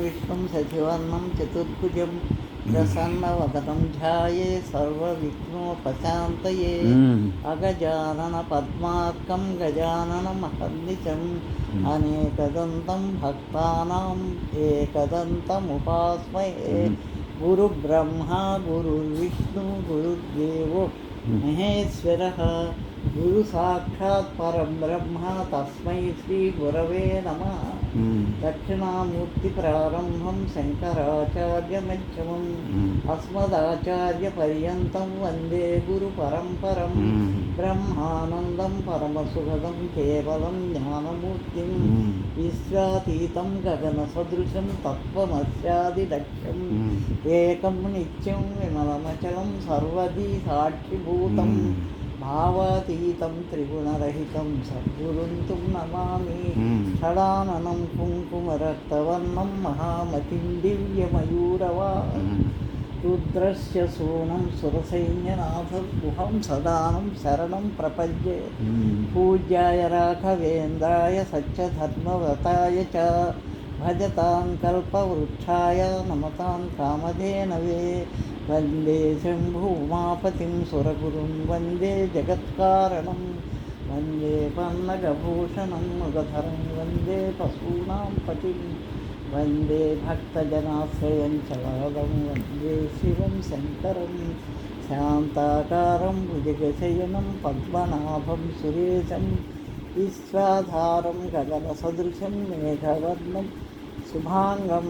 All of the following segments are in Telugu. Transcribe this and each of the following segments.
विष्णुं शशिवर्णं चतुर्भुजं प्रसन्नवदनं ध्याये सर्वविघ्नोपशान्तये अगजाननपद्मार्कं गजाननमहर्निशम् अनेकदन्तं भक्तानाम् एकदन्तमुपास्महे गुरुब्रह्मा गुरुर्विष्णु गुरुर्देवो महेश्वरः गुरुसाक्षात् परं ब्रह्म तस्मै श्रीगुरवे नमः। दक्षिणामूर्तिप्रारम्भं शङ्कराचार्यमध्यमम् अस्मदाचार्यपर्यन्तं वन्दे गुरुपरम्परं ब्रह्मानन्दं परमसुखदं केवलं ज्ञानमूर्तिं विश्वातीतं गगनसदृशं तत्त्वमस्यादिलक्ष्यम् एकं नित्यं विमलमचलं सर्वदी साक्षिभूतं भावातीतं त्रिगुणरहितं सद्गुरुं तुं नमामि। षडाननं कुङ्कुमरक्तवर्णं महामतिं दिव्यमयूरवाहनं रुद्रस्य सूनं सुरसैन्यनाथगुहं सदानं शरणं प्रपद्ये। पूज्याय राघवेन्द्राय सत्यधर्मव्रताय च भजतां कल्पवृक्षाय नमतां कामधेनवे। वन्दे शम्भुमापतिं सुरगुरुं वन्दे जगत्कारणं वन्दे पन्नगभूषणं मृगधरं वन्दे पशूनां पतिं वन्दे भक्तजनाश्रयं च वरदं वन्दे शिवं शङ्करं शान्ताकारं भुजगशयनं पद्मनाभं सुरेशं विश्वाधारं गगनसदृशं मेघवर्णं शुभाङ्गं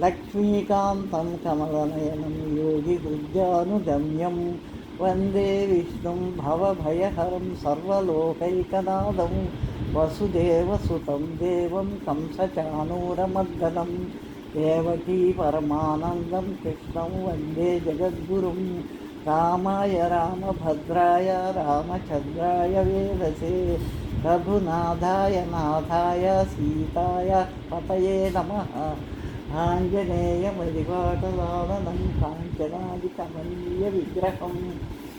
लक्ष्मीकान्तं कमलनयनं योगिहृद्यानुगम्यं वन्दे विष्णुं भवभयहरं सर्वलोकैकनाथं वसुदेवसुतं देवं कंसचाणूरमर्दनं देवकी परमानन्दं कृष्णं वन्दे जगद्गुरुं। रामाय रामभद्राय रामचन्द्राय वेदसे रघुनाथाय नाथाय सीताय पतये नमः। आञ्जनेयमदिवाटलाननं काञ्चनादिकमनीयविग्रहं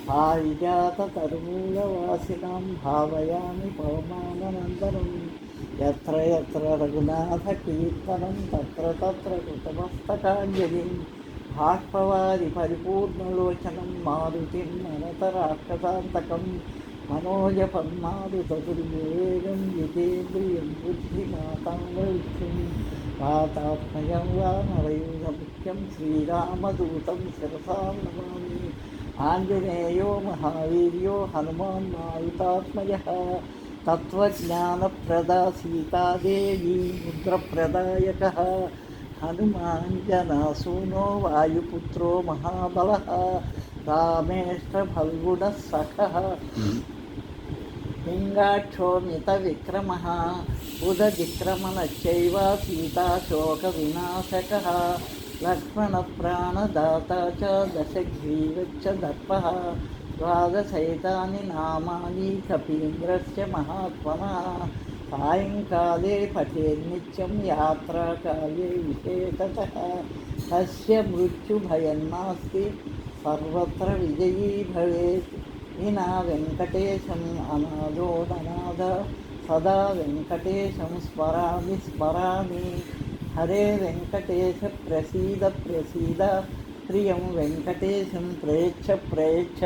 पारिजाततरुमूलवासिनां भावयामि पवमाननन्दनं। यत्र यत्र रघुनाथकीर्तनं तत्र तत्र कृतमस्तकाञ्जलिं बाष्पवारि परिपूर्णलोचनं मारुतिं नरतराक्षसान्तकं मनोजपन्मारुततुल्यवेगं जितेन्द्रियं बुद्धिमातां वातात्मजं वानरयूथमुख्यं श्रीरामदूतं शिरसा नमामि। आञ्जनेयो महावीर्यो हनुमान् मारुतात्मजः तत्त्वज्ञानप्रदा सीतादेवी मुद्रप्रदायकः हनुमाञ्जनासूनो वायुपुत्रो महाबलः रामेष्टफल्गुणः सखः पिङ्गाक्षोमितविक्रमः उदधिक्रमणश्चैव सीताशोकविनाशकः लक्ष्मणप्राणदाता च दशग्रीवश्च दर्पः द्वादशैतानि नामानि कपीन्द्रस्य महात्मनः सायङ्काले पठेन्नित्यं यात्राकाले विशेषतः तस्य मृत्युभयं नास्ति सर्वत्र विजयी भवेत्। विना वेङ्कटेशम् अनादो ननाद सदा वेङ्कटेशं स्मरामि स्मरामि। हरे वेङ्कटेश प्रसीद प्रसीद प्रियं वेङ्कटेशं प्रयच्छ प्रयच्छ।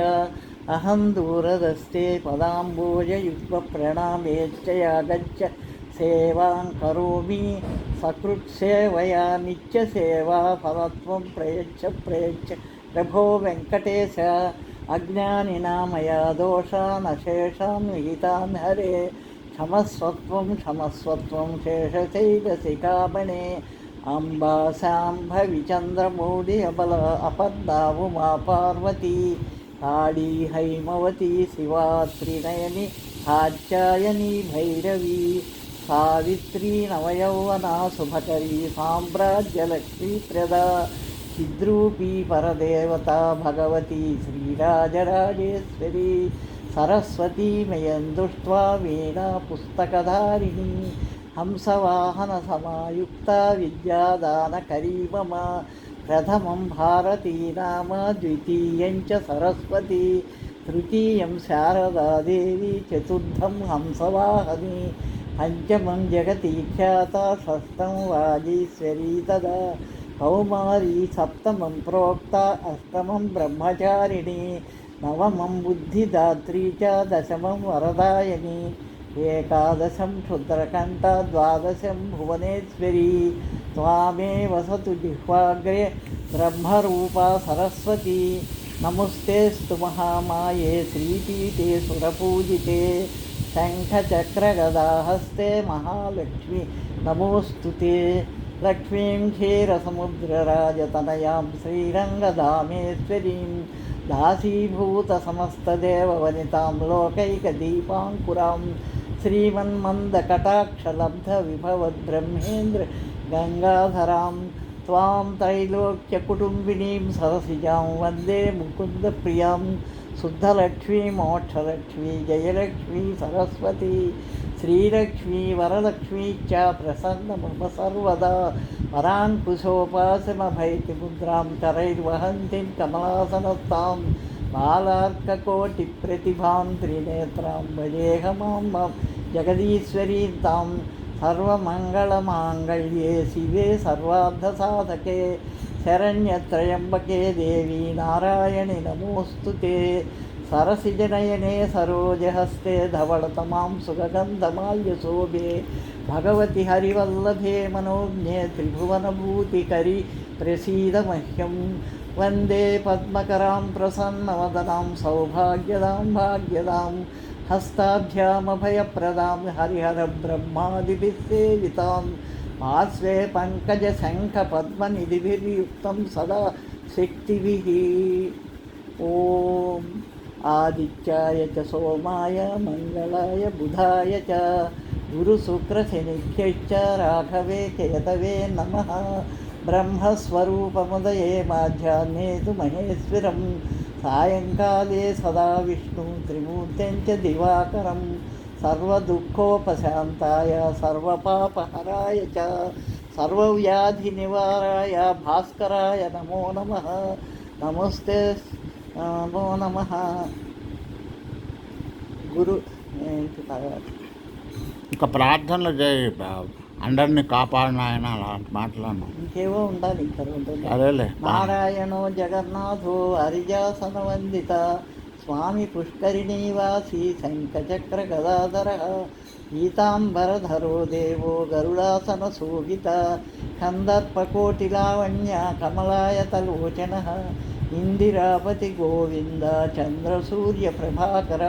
अहं दूरदस्ते पदाम्बोजयुग्मप्रणामेश्च यागच्छ सेवां करोमि सकृत्सेवया नित्यसेवा फलत्वं प्रयच्छ प्रयच्छ। प्रभो वेङ्कटेश अज्ञानिना मया दोषान् अशेषान् विहितान् हरे क्षमस्वत्वं शेषशैलशिखामणे। अम्बासाम्भविचन्द्रमौळि अबल अपद्दावुमा पार्वती काळी हैमवती शिवा त्रिनयनी कात्यायनी भैरवी सावित्री नवयौवना शुभकरी साम्राज्यलक्ष्मीप्रदा चिद्रूपी परदेवता भगवती श्रीराजराजेश्वरी सरस्वती मयं दृष्ट्वा वीणा पुस्तकधारिणी हंसवाहनसमायुक्ता विद्यादानकरी मम। प्रथमं भारती नाम द्वितीयं च सरस्वती तृतीयं शारदा देवी चतुर्थं हंसवाहनी పంచమం జగతి ఖ్యాత షష్టం వాగీశ్వరీ తదా కౌమారీ సప్తమం ప్రోక్త అష్టమం బ్రహ్మచారిణి నవమం బుద్ధిదాత్రీ చ దశమం వరదాయని ఏకాదశం క్షుద్రకంఠ ద్వాదశం భువనేశ్వరీ త్వామే వసతు జిహ్వాగ్రే బ్రహ్మరూపా సరస్వతి నమస్తేస్తు మహామాయే శ్రీపీఠే సురపూజితే శంఖచక్రగదాహస్తే మహాలక్ష్మి నమోస్తుతే లక్ష్మీం క్షీరసముద్రరాజతనయాం శ్రీరంగధామేశ్వరీం దాసీభూతసమస్తదేవవనితాం లోకైకదీపాంకురాం శ్రీమన్మందకటాక్షలబ్ధవిభవద్బ్రహ్మేంద్ర గంగాధరాం త్వాం త్రైలోక్యకుటుంబినీం సరసిజాం వందే ముకుందప్రియాం శుద్ధలక్ష్మీ మోక్షలక్ష్మీ జయలక్ష్మీ సరస్వతి శ్రీలక్ష్మీ వరలక్ష్మీ చ ప్రసన్న మమ సర్వదా పరాంకుశోపాసమభైతి ముద్రాం కరైర్వహంతిం కమలాసనస్తాం బాలార్కకోటిప్రతిభాం త్రినేత్రాం భజేహమాం జగదీశ్వరీం తాం సర్వమంగళమాంగళ్యే శివే సర్వార్థసాధకే శరణ్యత్రయంబకే దేవీ నారాయణి నమోస్తుతే సరసిజనయనే సరోజహస్తే ధవళతమాం సుగంధమాల్యశోభే భగవతి హరివల్లభే మనోజ్ఞే త్రిభువనభూతికరి ప్రసీద మహ్యం వందే పద్మకరాం ప్రసన్నవదనాం సౌభాగ్యదాం భాగ్యదాం హస్తాభ్యామభయప్రదాం హరిహర బ్రహ్మాదిభిస్సేవితాం పార్శ్వే పంకజశంఖపద్మనిధిభిర్యుక్తం సదా శక్తిభిః. ఓం ఆదిత్యాయ చ సోమాయ మంగళాయ బుధాయ చ గురుశుక్రశనిభ్యశ్చ రాఘవే కేతవే నమః. బ్రహ్మస్వరూపముదయే మాధ్యాహ్నే తు మహేశ్వరం సాయంకాలే సదా విష్ణు త్రిమూర్తిం చ దివాకరం సర్వదుఃఖోపశాంతాయ సర్వపాపహరాయ చ సర్వవ్యాధినివారాయ భాస్కరాయ నమో నమః. నమస్తే నమో నమః. గురు ఇంకా ప్రార్థనలు చేయి, అందరినీ కాపాడిన ఆయన అలాంటి మాట్లాడినా ఇంకేవో ఉండాలి ఇంకా ఉంటుంది. అదేలే. నారాయణో జగన్నాథో హరిజాసన వందిత స్వామి పుష్కరిణీవాసీ శంఖచక్ర గదాధర పీతాంబరధరో దేవో గరుడాసన శోభిత కందర్పకోటిలావణ్య కమలాయతలోచన ఇందిరాపతి గోవింద చంద్రసూర్య ప్రభాకర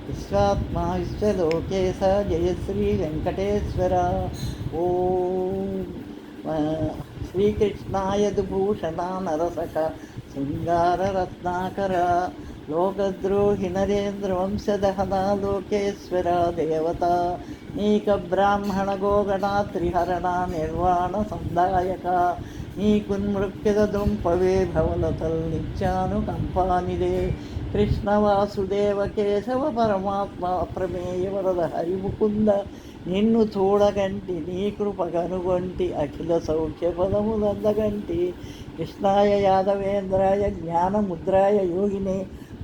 విశ్వాత్మా విశ్వలోకేశ జయశ్రీ వెంకటేశ్వర. ఓం శ్రీకృష్ణాయదుభూషణ నరసక శృంగారరత్నాకర లోకద్రోహి నరేంద్ర వంశదహన లోకేశ్వర దేవత నీక బ్రాహ్మణ గోగణ త్రిహరణ నిర్వాణ సందాయక నీకున్మృక్యద దుంపవే భవలతల్ నిత్యానుకంపానిదే కృష్ణ వాసుదేవ కేశవ పరమాత్మ ప్రమేయ వరద హరిముకుంద నిన్ను చూడగంటి నీ కృప కనుగొంటి అఖిల సౌఖ్య పదములందగంటి కృష్ణాయ యాదవేంద్రాయ జ్ఞానముద్రాయ యోగినే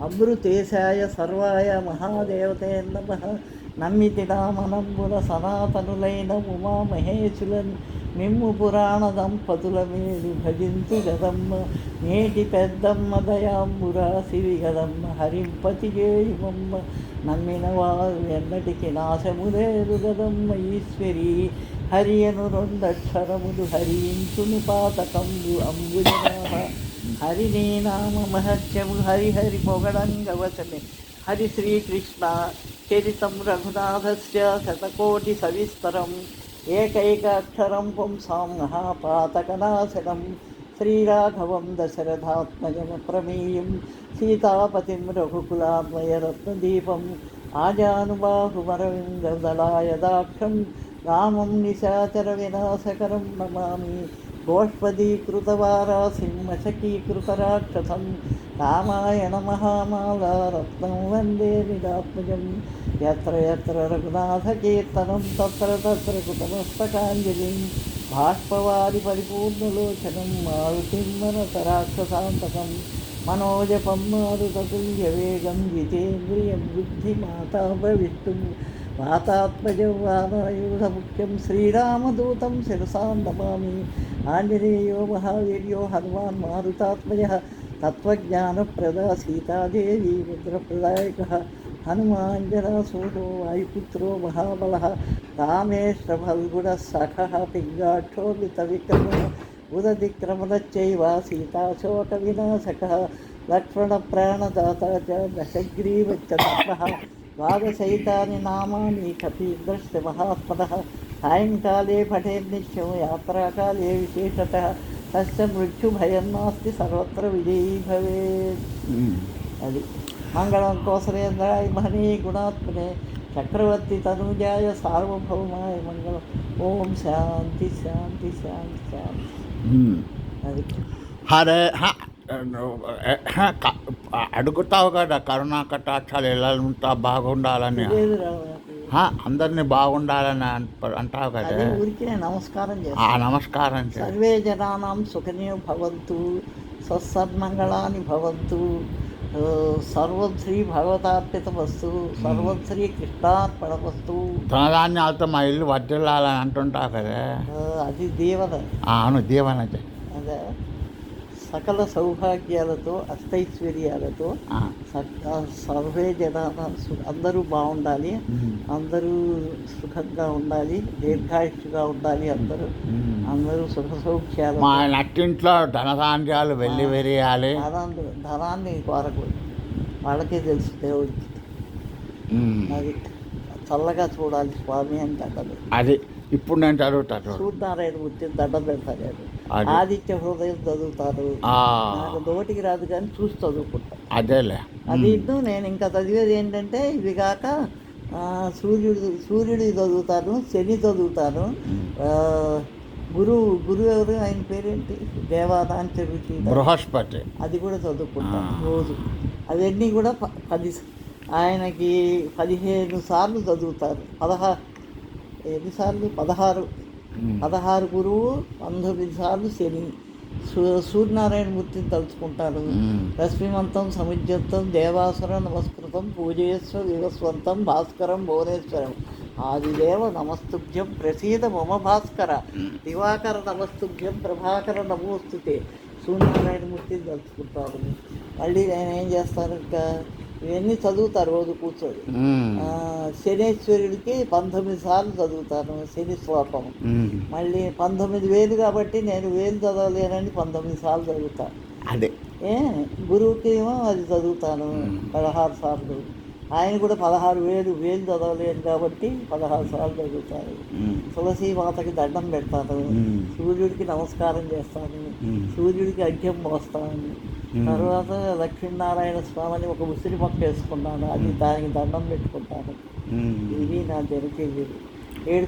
అమృతేశాయ సర్వాయ మహాదేవతే నమః. నమ్మితి నామనంబుల సనాతనులైన ఉమామహేశులను మిమ్ము పురాణ దంపతుల మేలు భజింతు గదమ్మ నేటి పెద్దమ్మ దయాంబురా సిరి గదమ్మ హరింపతి చేయుమమ్మ నమ్మిన వారు ఎన్నటికి నాశము లేదు గదమ్మ ఈశ్వరి హరియను రెండక్షరములు హరించును పాతకంబు అంబుజనాభ హరినీ నామ మహత్యము హరిహరి పొగడంగవచమే హరి శ్రీకృష్ణ చరితం రఘునాథస్య శతకోటి సవిస్తరం ఏకైకాక్షరం పుంసాం మహాపాతకనాశనం శ్రీరాఘవం దశరథాత్మజమప్రమేయం సీతాపతిం రఘుకులాన్వయరత్నదీపం ఆజానుబాహుమరవిందదళాయదాక్షం రామం నిశాచర వినాశకరం నమామి గోష్పదీకృతవారాసింహశకీకృతరాక్షసం రామాయణ మహామాలా రత్నం వందే నిరాత్మజం యత్ర యత్ర రఘునాథకీర్తనం తత్ర తత్ర కృతమస్తకాంజలిం బాష్పవారి పరిపూర్ణలోచనం మారుతిం మనసరాక్షసాంతకం మనోజపం మారుతతుల్యవేగం జితేంద్రియం బుద్ధిమాతాపవిష్టుం వాతాత్మజం వానరయూధముఖ్యం శ్రీరామదూతం శిరసా నమామి. ఆంజనేయో మహావీర్యో హనుమాన్ మారుతాత్మజ తత్వజ్ఞానప్రదా సీతాదేవి మిత్రప్రదాయక. హనుమాంజనాసూనో వాయుపుత్రో మహాబలః రామేశ్వరఫల్గుణ సఖః పింగాక్షోభిత విక్రమ ఉదతిక్రమణశ్చైవ సీతాశోక వినాశకః. లక్ష్మణ ప్రాణదాత చ దశగ్రీవశ్చ తత్రః. ద్వాదశైతాని నామాని కపీంద్రస్య మహాత్మనః. సాయంకాలే పఠేన్నిత్యం యాత్రాకాలే విశేషతః. తస్య మృత్యుభయం నాస్తి సర్వత్ర విజయీ భవేత్. అది మంగళం కోసలేంద్రాయ మహనీయ గుణాత్మనే చక్రవర్తి తనూజాయ సార్వభౌమాయ మంగళం. ఓం శాంతి శాంతి శాంతి శాంతి. అది హరే అడుగుతావు కదా కరుణా కటాక్షాలు ఎలా ఉంటా బాగుండాలని, లేదు రా నాకు. అందరినీ బాగుండాలని అంటావు కదా. అదే ఊరికే నమస్కారం చేస్తాను. నమస్కారం సర్వే జనానాం సుఖినో భవంతు, సత్సన్మంగళాని భవంతు, సర్వం శ్రీ భగవతార్పితమస్తు, సర్వం శ్రీ కృష్ణార్పణమస్తు. ధనధాన్యాలతో మా ఇల్లు వర్ధిల్లాలని అంటుంటావు కదా. అది దీవెన. అవును, దీవెన. అదే సకల సౌభాగ్యాలతో అష్టైశ్వర్యాలతో సర్వే జనాన అందరూ బాగుండాలి, అందరూ సుఖంగా ఉండాలి, దీర్ఘాయుష్గా ఉండాలి, అందరూ సుఖ సౌఖ్యాలు. మా నట్టింట్లో ధనధాన్యాలు వెళ్ళి వెరియాలి. ధనాన్ని కోరకూడదు, వాళ్ళకే తెలుసు దేవుడికి. అది చల్లగా చూడాలి స్వామి అని దండలు. అది ఇప్పుడు నేను చదువుతాను. సూర్యనారాయణ మూర్తి దండం పెడతారు, ఆదిత్య హృదయం చదువుతారు. నాకు నోటికి రాదు కానీ చూసి చదువుకుంటాను. అదేలే. అది నేను ఇంకా చదివేది ఏంటంటే ఇవి కాక సూర్యుడి చదువుతాను, శని చదువుతాను. గురువు ఎవరు, ఆయన పేరేంటి, దేవాదాంత రుచి, బృహస్పతి, అది కూడా చదువుకుంటాను రోజు. అవన్నీ కూడా ఆయనకి 15 సార్లు చదువుతారు. 16 గురువు, 19 సార్లు శని. సూర్యనారాయణ మూర్తిని తలుచుకుంటారు. రశ్మిమంతం సముజ్జంతం దేవాసురం నమస్కృతం పూజయేశ్వర వివస్వంతం భాస్కరం భువనేశ్వరం. ఆదిదేవ నమస్తుభ్యం ప్రసీద మమ భాస్కర. దివాకర నమస్తుభ్యం ప్రభాకర నమోస్తుతే. సూర్యనారాయణ మూర్తిని తలుచుకుంటారు. మళ్ళీ ఆయన ఏం చేస్తారు, ఇంకా ఇవన్నీ చదువుతారు రోజు కూర్చొని. శనేశ్వరుడికి 19 సార్లు చదువుతాను శని శ్లోకం. మళ్ళీ 19,000 కాబట్టి నేను 1000 చదవలేనని 19 సార్లు చదువుతాను. అదే గురువుకి ఏమో అది చదువుతాను 16 సార్లు. ఆయన కూడా 16,000 చదవలేను కాబట్టి 16 సార్లు చదువుతారు. తులసి మాతకి దండం పెడతాను, సూర్యుడికి నమస్కారం చేస్తాను, సూర్యుడికి అర్ఘ్యం పోస్తాను. తర్వాత లక్ష్మీనారాయణ స్వామిని ఒక ఉసిరి మొక్క వేసుకున్నాను, అది దానికి దండం పెట్టుకుంటాను. ఇది నా జరిగేది. 7